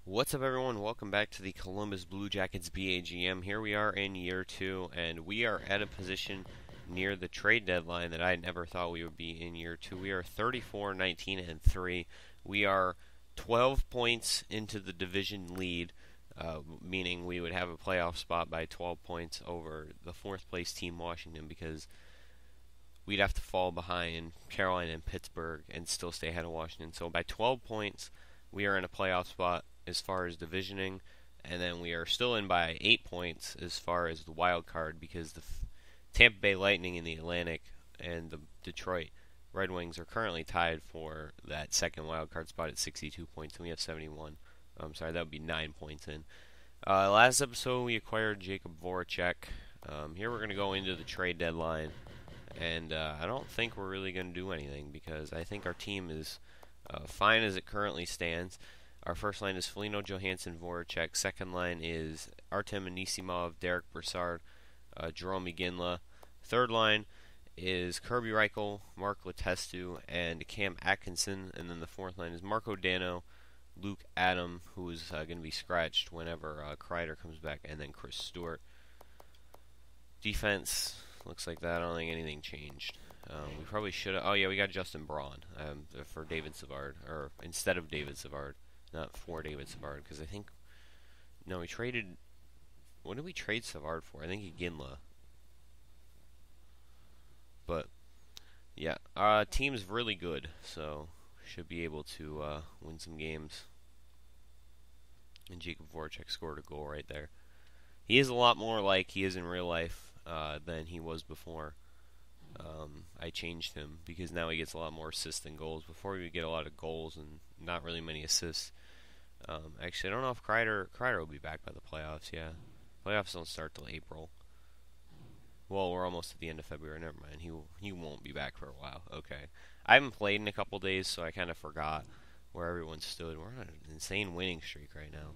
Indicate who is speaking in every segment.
Speaker 1: What's up, everyone? Welcome back to the Columbus Blue Jackets BAGM. Here we are in year 2, and we are at a position near the trade deadline that I never thought we would be in year 2. We are 34, 19, and 3. We are 12 points into the division lead, meaning we would have a playoff spot by 12 points over the 4th place team, Washington, because we'd have to fall behind Carolina and Pittsburgh and still stay ahead of Washington. So by 12 points, we are in a playoff spot as far as divisioning, and then we are still in by 8 points as far as the wild card, because the Tampa Bay Lightning in the Atlantic and the Detroit Red Wings are currently tied for that second wild card spot at 62 points, and we have 71. I'm sorry, that would be 9 points in. Last episode, we acquired Jacob Voracek. Here we're going to go into the trade deadline, and I don't think we're really going to do anything, because I think our team is fine as it currently stands. Our first line is Foligno, Johansson, Voracek. Second line is Artem Anisimov, Derek Brassard, Jerome Iginla. Third line is Kirby Reichel, Mark Letestu, and Cam Atkinson. And then the fourth line is Marco Dano, Luke Adam, who is going to be scratched whenever Kreider comes back, and then Chris Stewart. Defense looks like that. I don't think anything changed. We probably should have. Oh, yeah, we got Justin Braun for David Savard, or instead of David Savard. Not for David Savard, because I think... No, we traded... What did we trade Savard for? I think Iginla. But, yeah. Our team's really good, so should be able to win some games. And Jacob Voracek scored a goal right there. He is a lot more like he is in real life than he was before. I changed him because now he gets a lot more assists than goals. Before he would get a lot of goals and not really many assists. Actually, I don't know if Kreider will be back by the playoffs. Yeah, playoffs don't start till April. Well, we're almost at the end of February. Never mind. He won't be back for a while. Okay, I haven't played in a couple days, so I kind of forgot where everyone stood. We're on an insane winning streak right now.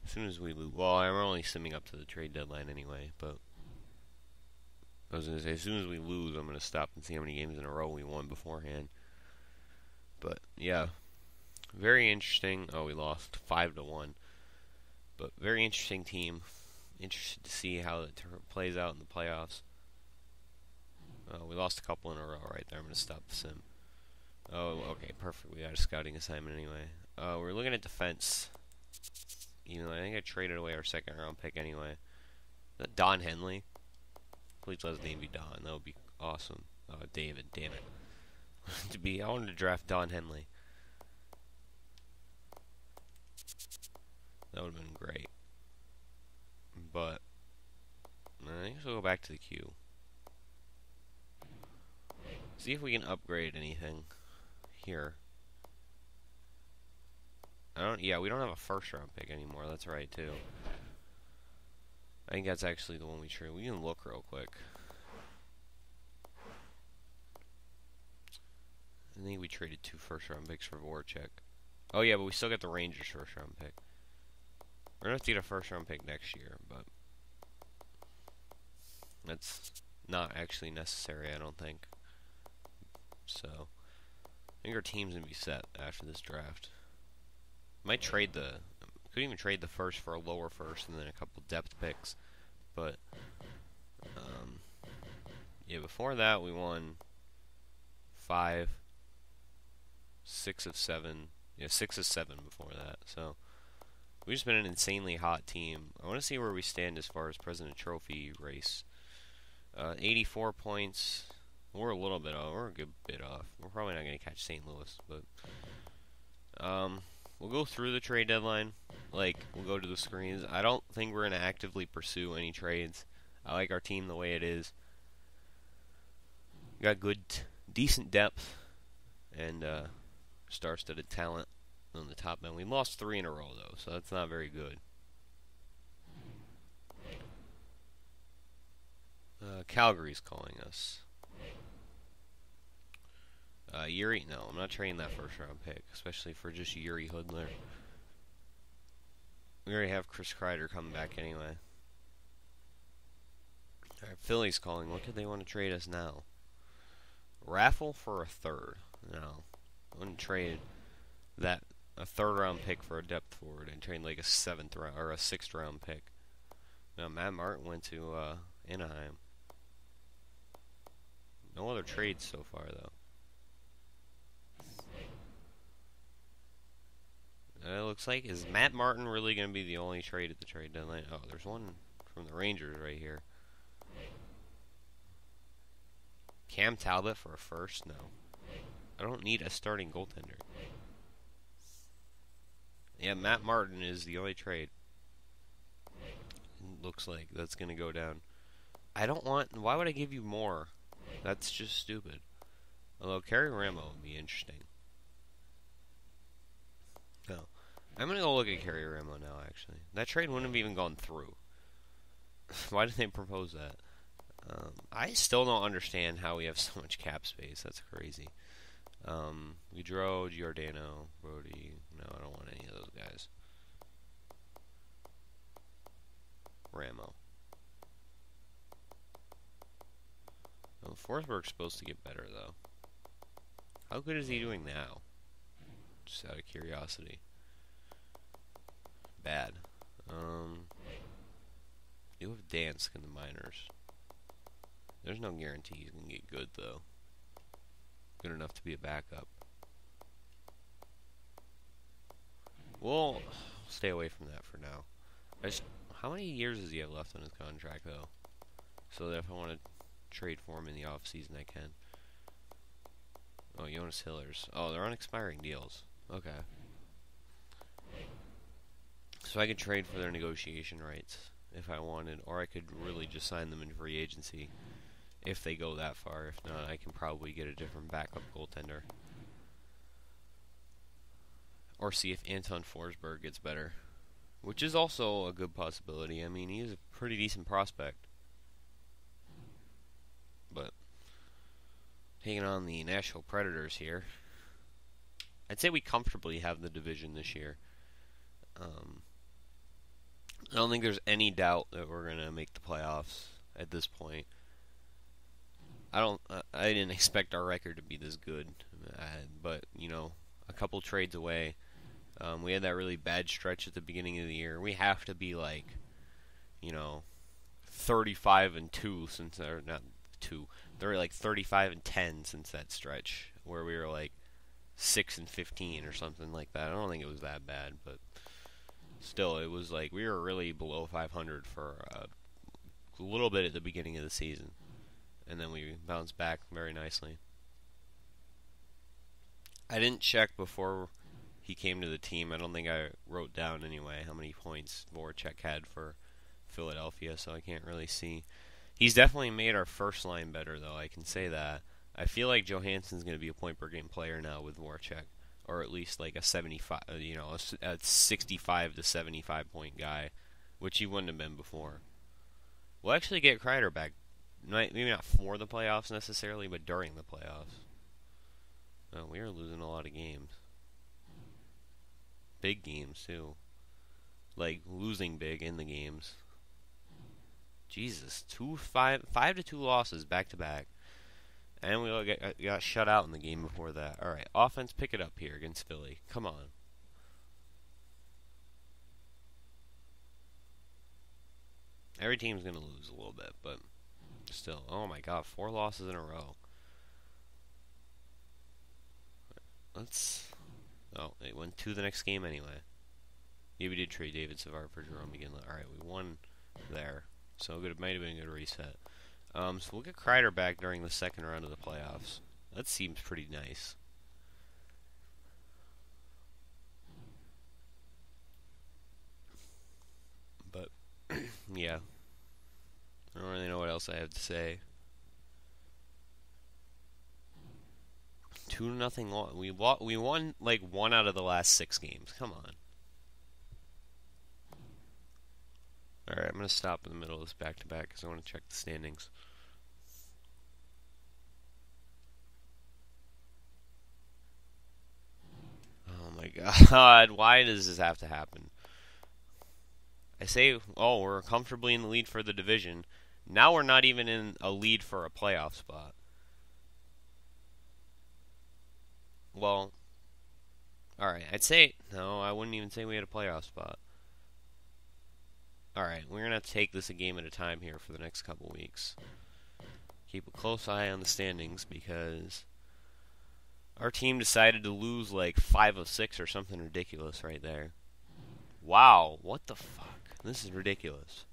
Speaker 1: As soon as we lose, well, I'm only simming up to the trade deadline anyway, but I was going to say, as soon as we lose, I'm going to stop and see how many games in a row we won beforehand. But, yeah, very interesting. Oh, we lost 5-1. But very interesting team. Interested to see how it plays out in the playoffs. We lost a couple in a row right there. I'm going to stop the sim. Oh, okay, perfect. We got a scouting assignment anyway. We're looking at defense. You know, I think I traded away our second round pick anyway. Don Henley. Please let his name be Don. That would be awesome. David, damn it. I wanted to draft Don Henley. That would have been great. But I guess we'll go back to the queue. See if we can upgrade anything here. Yeah, we don't have a first round pick anymore. That's right, too. I think that's actually the one we traded. We can look real quick. I think we traded 2 first round picks for Voracek. Oh, yeah, but we still got the Rangers first round pick. We're going to have to get a first round pick next year, but that's not actually necessary, I don't think. So, I think our team's going to be set after this draft. Might trade could even trade the first for a lower first and then a couple depth picks. But, yeah, before that we won 6 of 7. Yeah, 6 of 7 before that. So, we've just been an insanely hot team. I want to see where we stand as far as President Trophy race. 84 points. We're a little bit off. We're a good bit off. We're probably not going to catch St. Louis, but we'll go through the trade deadline. Like, we'll go to the screens. I don't think we're going to actively pursue any trades. I like our team the way it is. We got good, decent depth, and star-studded talent on the top end. We lost 3 in a row, though, so that's not very good. Calgary's calling us. Yuri, no, I'm not trading that first round pick, especially for just Yuri Hoodler. We already have Chris Kreider coming back anyway. Alright, Philly's calling. What could they want to trade us now? Raffle for a third. No. wouldn't trade that a third-round pick for a depth forward and trade like a seventh round or a sixth-round pick. No, Matt Martin went to Anaheim. No other trades so far, though. It looks like, is Matt Martin really going to be the only trade at the trade deadline? Oh, there's one from the Rangers right here. Cam Talbot for a first? No. I don't need a starting goaltender. Yeah, Matt Martin is the only trade. Looks like that's going to go down. I don't want... Why would I give you more? That's just stupid. Although, Kerry Ramo would be interesting. No. I'm going to go look at Kerry Ramo now, actually. That trade wouldn't have even gone through. Why did they propose that? I still don't understand how we have so much cap space. That's crazy. Gaudreau, Giordano, Brody. No, I don't want any of those guys. Ramo. Oh, Forsberg's supposed to get better, though. How good is he doing now? Just out of curiosity. Bad. You have Dansk in the minors. There's no guarantee he's going to get good, though. Good enough to be a backup. We'll stay away from that for now. How many years does he have left on his contract, though? So that if I want to trade for him in the offseason, I can. Oh, Jonas Hillers. Oh, they're on expiring deals. Okay. So I could trade for their negotiation rights if I wanted, or I could really just sign them in free agency if they go that far. If not, I can probably get a different backup goaltender. Or see if Anton Forsberg gets better, which is also a good possibility. I mean, he's a pretty decent prospect. But taking on the Nashville Predators here, I'd say we comfortably have the division this year. I don't think there's any doubt that we're going to make the playoffs at this point. I didn't expect our record to be this good, but, you know, a couple trades away. We had that really bad stretch at the beginning of the year. We have to be like, you know, 35-2 since they're not 2. They're like 35-10 since that stretch where we were like 6-15 or something like that. I don't think it was that bad, but still, it was like we were really below 500 for a little bit at the beginning of the season, and then we bounced back very nicely. I didn't check before he came to the team. I don't think I wrote down anyway how many points Voracek had for Philadelphia, so I can't really see. He's definitely made our first line better, though. I can say that. I feel like Johansson's going to be a point per game player now with Voracek, or at least like a 75, you know, a 65 to 75 point guy, which he wouldn't have been before. We'll actually get Kreider back, maybe not for the playoffs necessarily, but during the playoffs. Oh, we are losing a lot of games. Big games, too. Like, losing big in the games. Jesus, 5-2 losses back-to-back. And we got shut out in the game before that. Alright, offense, pick it up here against Philly. Come on. Every team's going to lose a little bit, but still. Oh my god, 4 losses in a row. Oh, it went to the next game anyway. Yeah, we did trade David Savard for Jerome McGinley. Alright, we won there. So it might have been a good reset. So we'll get Kreider back during the second round of the playoffs. That seems pretty nice. But, yeah. I don't really know what else I have to say. 2-0. We won like 1 out of the last 6 games. Come on. Alright, I'm going to stop in the middle of this back-to-back because I want to check the standings. Oh my god, why does this have to happen? I say, oh, we're comfortably in the lead for the division. Now we're not even in a lead for a playoff spot. Well, Alright, I'd say, no, I wouldn't even say we had a playoff spot. Alright, we're going to have to take this a game at a time here for the next couple weeks. Keep a close eye on the standings because our team decided to lose like 5 of 6 or something ridiculous right there. Wow, what the fuck? This is ridiculous.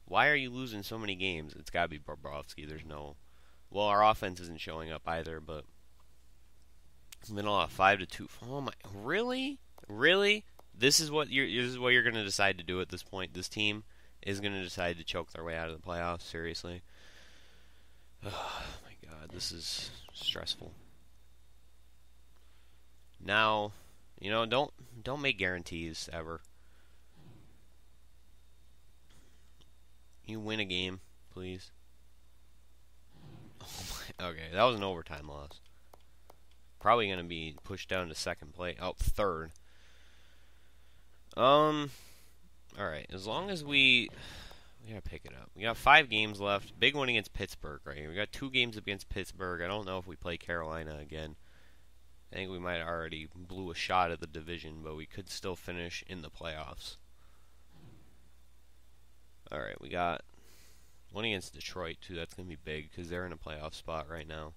Speaker 1: Why are you losing so many games? It's got to be Bobrovsky. There's no... Well, our offense isn't showing up either, but... Been a lot 5-2. Oh my... Really? Really? This is what you're going to decide to do at this point? This team is going to decide to choke their way out of the playoffs? Seriously? Oh my god, this is stressful. Now, you know, don't make guarantees ever. You win a game, please. Oh my, okay, that was an overtime loss. Probably gonna be pushed down to second place. Oh, third. Alright, as long as we gotta pick it up. We got 5 games left. Big one against Pittsburgh right here. We got 2 games against Pittsburgh. I don't know if we play Carolina again. I think we might have already blew a shot at the division, but we could still finish in the playoffs. Alright, we got one against Detroit, too. That's going to be big because they're in a playoff spot right now.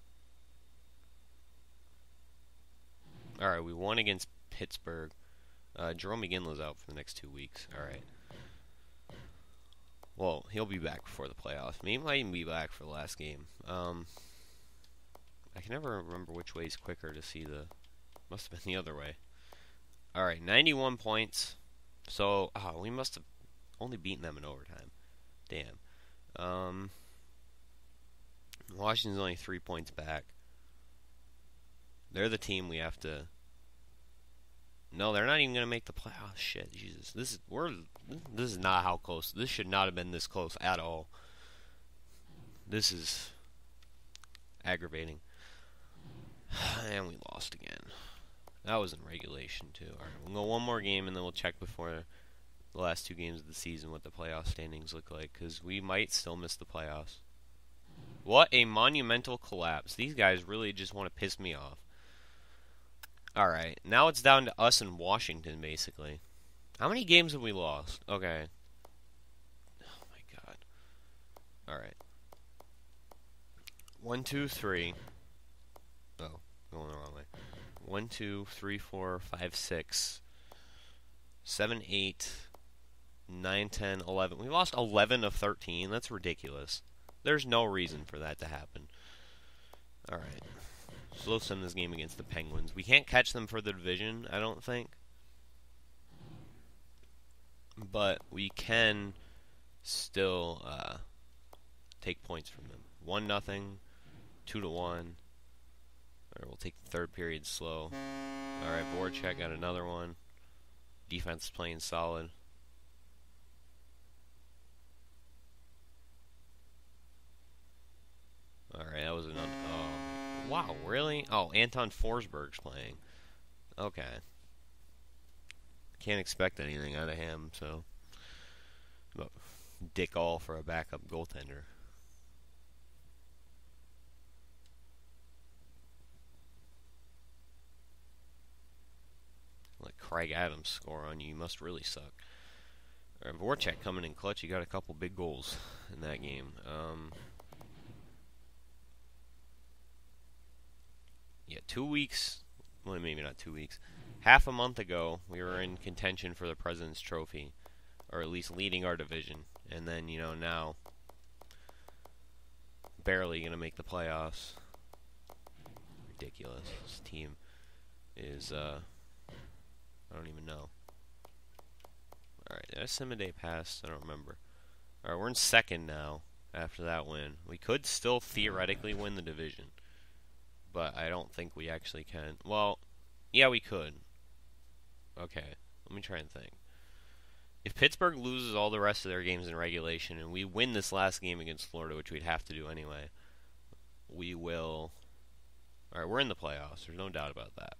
Speaker 1: Alright, we won against Pittsburgh. Jerome McGinley's out for the next 2 weeks. Alright. Well, he'll be back before the playoffs. He might even be back for the last game. I can never remember which way is quicker to see the... Must have been the other way. Alright, 91 points. So, we must have only beaten them in overtime. Damn. Washington's only 3 points back. They're the team we have to... No, they're not even going to make the playoffs. Shit, Jesus. This is not how close. This should not have been this close at all. This is aggravating. And we lost again. That was in regulation, too. Alright, we'll go one more game, and then we'll check before the last 2 games of the season what the playoff standings look like, because we might still miss the playoffs. What a monumental collapse. These guys really just want to piss me off. Alright, now it's down to us and Washington, basically. How many games have we lost? Okay. Oh, my God. Alright. 1, 2, 3... Oh, going the wrong way. 1, 2, 3, 4, 5, 6, 7, 8, 9, 10, 11. We lost 11 of 13. That's ridiculous. There's no reason for that to happen. Alright. So let's send this game against the Penguins. We can't catch them for the division, I don't think. But we can still take points from them. 1-0, 2-1. We'll take the third period slow. Alright, Voracek got another one. Defense is playing solid. Alright, that was another... Oh, wow, really? Oh, Anton Forsberg's playing. Okay. Can't expect anything out of him, so... But dick all for a backup goaltender. Let Craig Adams score on you. You must really suck. Alright, Voracek coming in clutch. He got a couple big goals in that game. Yeah, 2 weeks. Well, maybe not 2 weeks. Half a month ago, we were in contention for the President's Trophy. Or at least leading our division. And then, you know, now... barely going to make the playoffs. Ridiculous. This team is, I don't even know. Alright, did Simide pass? I don't remember. Alright, we're in second now after that win. We could still theoretically win the division. But I don't think we actually can. Well, yeah, we could. Okay, let me try and think. If Pittsburgh loses all the rest of their games in regulation and we win this last game against Florida, which we'd have to do anyway, we will... Alright, we're in the playoffs. There's no doubt about that.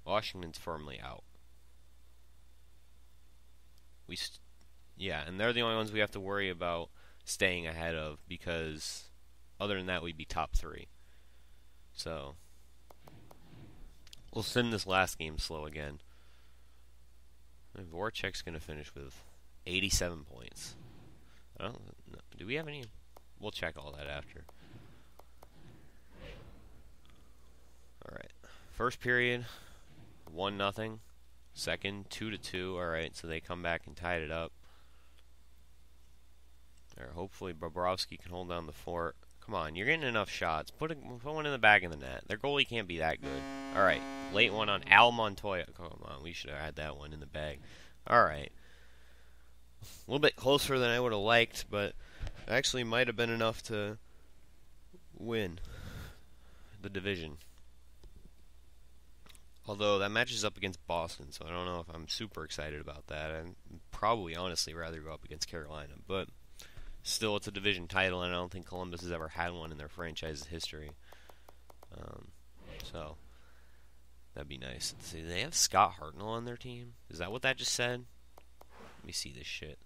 Speaker 1: Washington's firmly out. Yeah, and they're the only ones we have to worry about staying ahead of, because other than that, we'd be top 3. So, We'll send this last game slow again. And Voracek's going to finish with 87 points. I don't know. Do we have any? We'll check all that after. Alright. First period, 1-0. Second, 2-2. Alright, so they come back and tied it up. There, hopefully Bobrovsky can hold down the fort. Come on, you're getting enough shots. Put one in the back of the net. Their goalie can't be that good. Alright, late one on Al Montoya. Come on, we should have had that one in the bag. Alright. A little bit closer than I would have liked, but actually might have been enough to win the division. Although that matches up against Boston, so I don't know if I'm super excited about that. I'd probably honestly rather go up against Carolina, but still, it's a division title, and I don't think Columbus has ever had one in their franchise's history. So, that'd be nice. Let's see, they have Scott Hartnell on their team? Is that what that just said? Let me see this shit.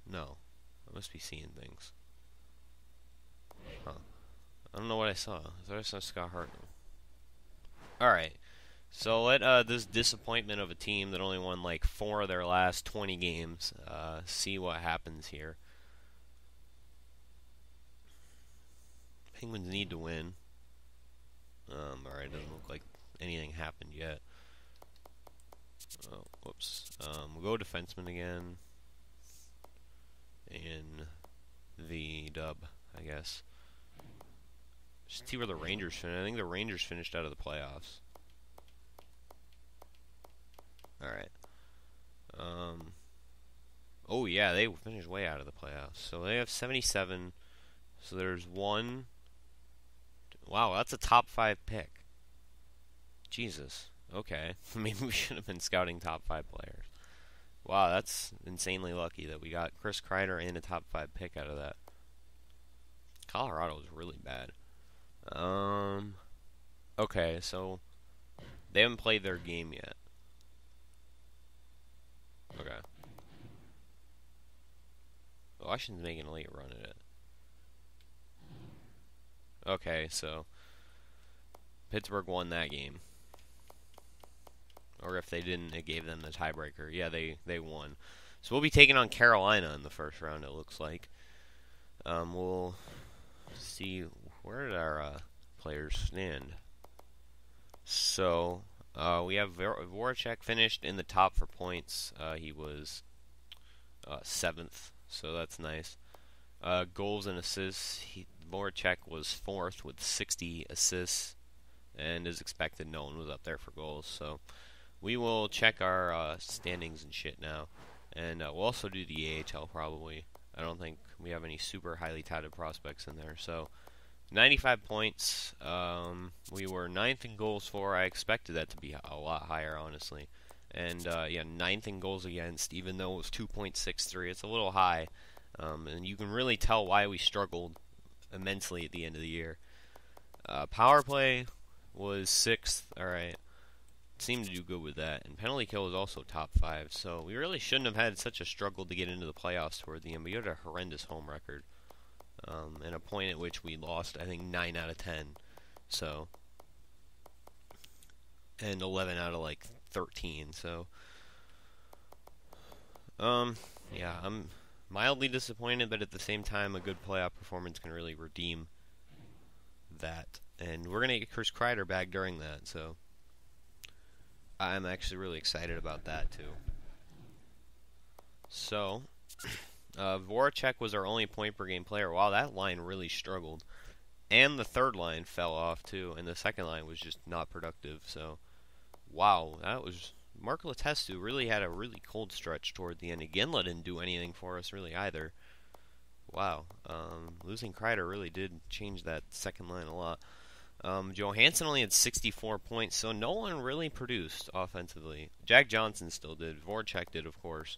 Speaker 1: No. I must be seeing things. Huh. I don't know what I saw. I thought I saw Scott Hartnell. Alright. So let this disappointment of a team that only won like 4 of their last 20 games see what happens here. Penguins need to win. Alright, doesn't look like anything happened yet. Oh, whoops. We'll go defenseman again. In the dub, I guess. Just see where the Rangers finished. I think the Rangers finished out of the playoffs. Alright. Oh, yeah, they finished way out of the playoffs. So they have 77. So there's one. Wow, that's a top 5 pick. Jesus. Okay. Maybe we should have been scouting top 5 players. Wow, that's insanely lucky that we got Chris Kreider and a top 5 pick out of that. Colorado is really bad. Okay, so they haven't played their game yet. Okay. Washington's making a late run at it. Okay, so Pittsburgh won that game. Or if they didn't, it gave them the tiebreaker. Yeah, they won. So we'll be taking on Carolina in the first round, it looks like. We'll see, where did our players stand? So, we have Voracek finished in the top for points. He was 7th, so that's nice. Goals and assists, Voracek was 4th with 60 assists, and as expected, no one was up there for goals. So we will check our standings and shit now, and we'll also do the AHL probably. I don't think we have any super highly touted prospects in there. So 95 points. We were 9th in goals for. I expected that to be a lot higher, honestly. And yeah, 9th in goals against, even though it was 2.63. It's a little high. And you can really tell why we struggled immensely at the end of the year. Power play was 6th. Alright. Seemed to do good with that. And penalty kill was also top 5. So we really shouldn't have had such a struggle to get into the playoffs toward the end. We had a horrendous home record. And a point at which we lost, I think, 9 out of 10. So, and 11 out of, like, 13. So, yeah, I'm mildly disappointed, but at the same time, a good playoff performance can really redeem that. And we're going to get Chris Kreider back during that, so I'm actually really excited about that, too. So, Voracek was our only point-per-game player. Wow, that line really struggled. And the third line fell off, too, and the second line was just not productive. So, wow, that was... Mark Letestu really had a really cold stretch toward the end. Iginla didn't do anything for us, really, either. Wow. Losing Kreider really did change that second line a lot. Johansson only had 64 points, so no one really produced offensively. Jack Johnson still did. Voracek did, of course.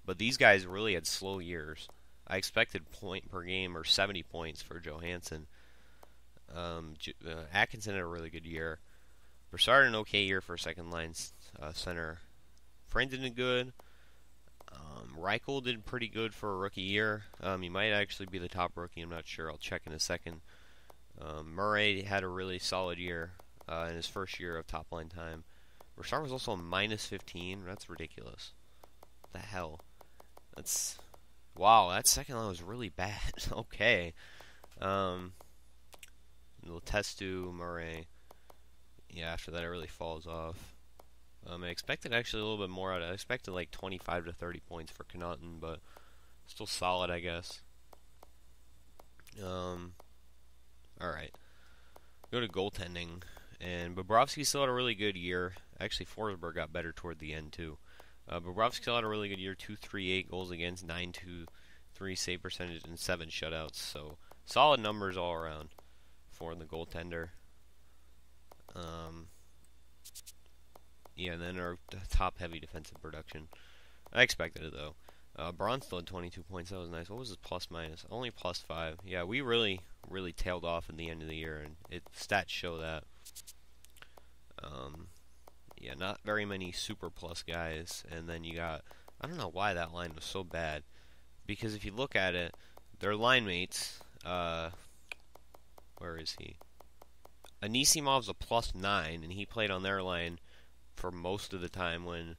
Speaker 1: But these guys really had slow years. I expected point per game or 70 points for Johansson. Atkinson had a really good year. Broussard had an okay year for second line center. Friend did good. Reichel did pretty good for a rookie year. He might actually be the top rookie. I'm not sure. I'll check in a second. Murray had a really solid year in his first year of top line time. Rashard was also a minus 15. That's ridiculous. What the hell? That's wow. That second line was really bad. Okay. Letestu, Murray. Yeah, after that it really falls off. I expected actually a little bit more out of it. I expected like 25 to 30 points for Connaughton, but still solid, I guess. Alright. Go to goaltending. And Bobrovsky still had a really good year. Actually, Forsberg got better toward the end, too. Bobrovsky still had a really good year. 238 goals against, 923 save percentage, and 7 shutouts. So, solid numbers all around for the goaltender. Yeah, and then our top heavy defensive production. I expected it, though. Braun still had 22 points. That was nice. What was his plus minus? Only plus 5. Yeah, we really tailed off in the end of the year, and stats show that. Yeah, not very many super plus guys. And then you got, I don't know why that line was so bad. Because if you look at it, their line mates, where is he? Anisimov's a plus 9, and he played on their line for most of the time when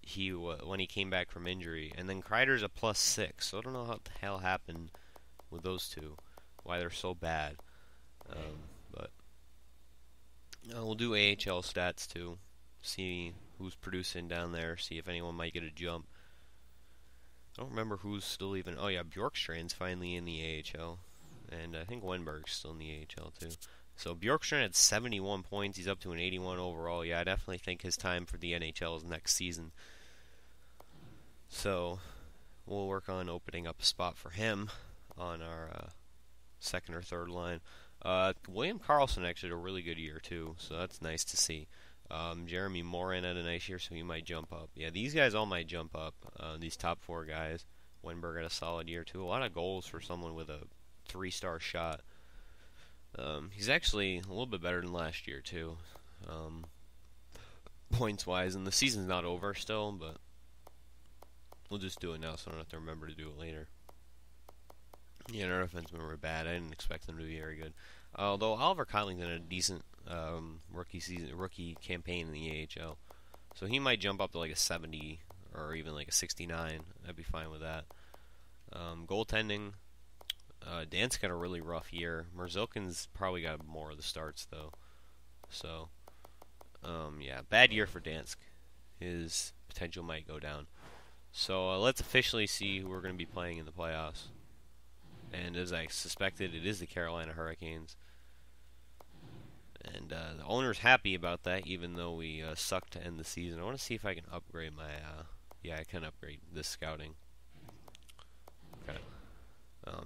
Speaker 1: he came back from injury, and then Kreider's a plus 6. So I don't know what the hell happened with those two, why they're so bad. But we'll do AHL stats too, see who's producing down there, see if anyone might get a jump. I don't remember who's still even. Oh yeah, Bjorkstrand's finally in the AHL, and I think Wenberg's still in the AHL too. So Bjorkstrand had 71 points. He's up to an 81 overall. Yeah, I definitely think his time for the NHL is next season. So we'll work on opening up a spot for him on our second or third line. William Karlsson actually had a really good year too, so that's nice to see. Jeremy Morin had a nice year, so he might jump up. Yeah, these guys all might jump up. These top 4 guys. Wenberg had a solid year too. A lot of goals for someone with a 3-star shot. He's actually a little bit better than last year, too, points-wise, and the season's not over still, but we'll just do it now so I don't have to remember to do it later. Yeah, our defensemen were bad. I didn't expect them to be very good. Although Oliver Cotlington had a decent rookie campaign in the AHL, so he might jump up to like a 70 or even like a 69. I'd be fine with that. Goaltending. Dansk got a really rough year. Merzilkin's probably got more of the starts, though. So, yeah, bad year for Dansk. His potential might go down. So, let's officially see who we're going to be playing in the playoffs. And as I suspected, it is the Carolina Hurricanes. And the owner's happy about that, even though we sucked to end the season. I want to see if I can upgrade my... yeah, I can upgrade this scouting. Okay.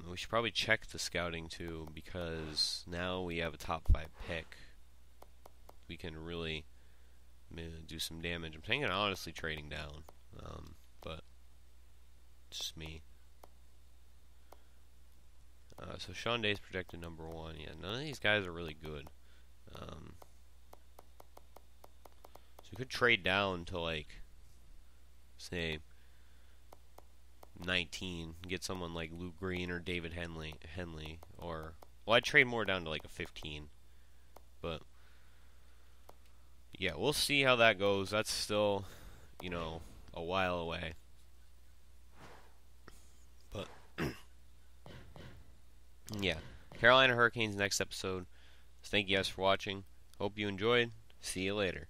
Speaker 1: We should probably check the scouting too, because now we have a top 5 pick. We can really do some damage. I'm thinking honestly trading down, but it's just me. So Sean Day's projected number 1. Yeah, none of these guys are really good. So we could trade down to like, say, 19, get someone like Luke Green or David Henley, or, well, I'd trade more down to like a 15, but yeah, we'll see how that goes. That's still, you know, a while away, but yeah, Carolina Hurricanes next episode. Thank you guys for watching. Hope you enjoyed. See you later.